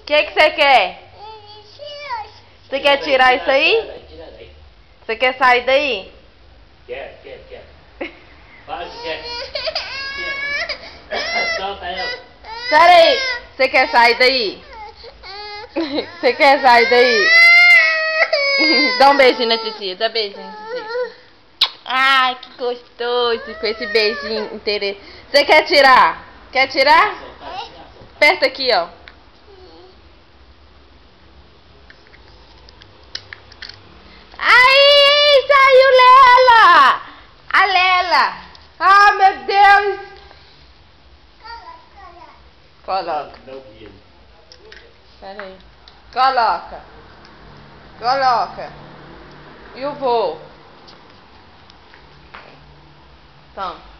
que você quer? Você quer tirar isso aí? Você quer sair daí? Quer. Fala que quer. Solta ela. Pera aí. Você quer sair daí? Você quer sair daí? Dá um beijinho na titia. Dá beijinho na titia. Ai, que gostoso com esse beijinho inteiro. Você quer tirar? Quer tirar? Aperta aqui, ó. Aí, saiu Lela! A Lela! Ah, meu Deus! Coloca. Pera aí. Coloca. E o vô? Toma.